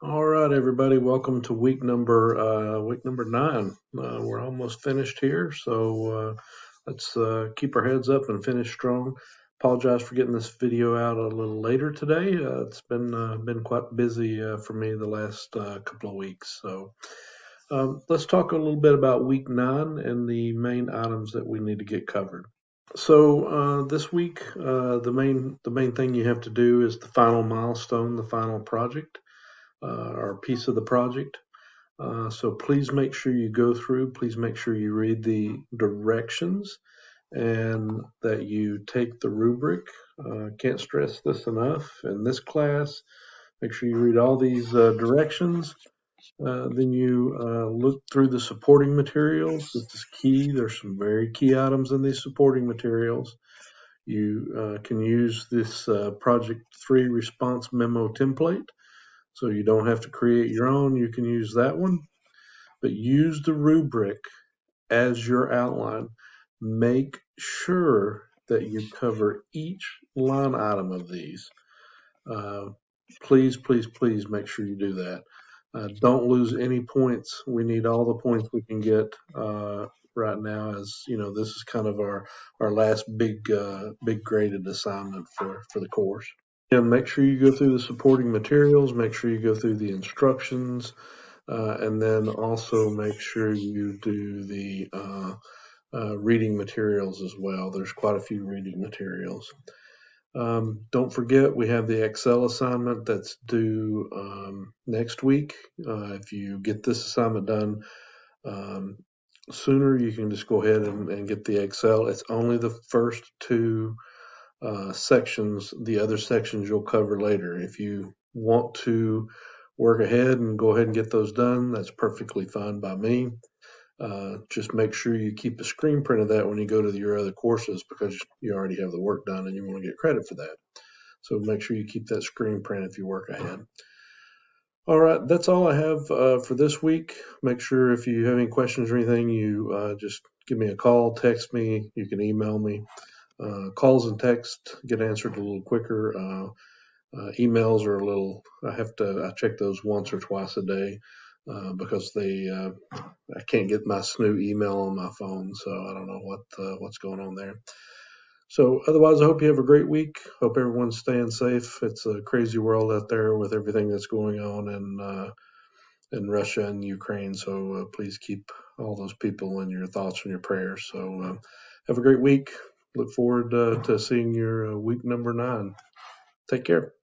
All right, everybody, welcome to week number 9. We're almost finished here, so let's keep our heads up and finish strong. Apologize for getting this video out a little later today. It's been quite busy for me the last couple of weeks. So let's talk a little bit about week 9 and the main items that we need to get covered. So this week, the main thing you have to do is the final milestone, the final project or piece of the project. So please make sure you go through, please make sure you read the directions and that you take the rubric. Can't stress this enough in this class. Make sure you read all these directions. Then you look through the supporting materials. This is key. There's some very key items in these supporting materials. You can use this Project 3 response memo template. So you don't have to create your own. You can use that one, but use the rubric as your outline. Make sure that you cover each line item of these. Please, please, please make sure you do that. Don't lose any points. We need all the points we can get right now, as you know, this is kind of our last big graded assignment for the course. Yeah, make sure you go through the supporting materials, make sure you go through the instructions, and then also make sure you do the reading materials as well. There's quite a few reading materials. Don't forget, we have the Excel assignment that's due next week. If you get this assignment done sooner, you can just go ahead and get the Excel. It's only the first two sections. The other sections you'll cover later. If you want to work ahead and go ahead and get those done, that's perfectly fine by me. Just make sure you keep a screen print of that when you go to your other courses, because you already have the work done and you want to get credit for that. So make sure you keep that screen print if you work ahead. All right, that's all I have for this week. Make sure if you have any questions or anything, you just give me a call, text me, you can email me. Calls and texts get answered a little quicker. Emails are I check those once or twice a day because I can't get my SNU email on my phone, so I don't know what's going on there. So otherwise, I hope you have a great week. Hope everyone's staying safe. It's a crazy world out there with everything that's going on in Russia and Ukraine. So please keep all those people in your thoughts and your prayers. So have a great week. Look forward to seeing your week number 9. Take care.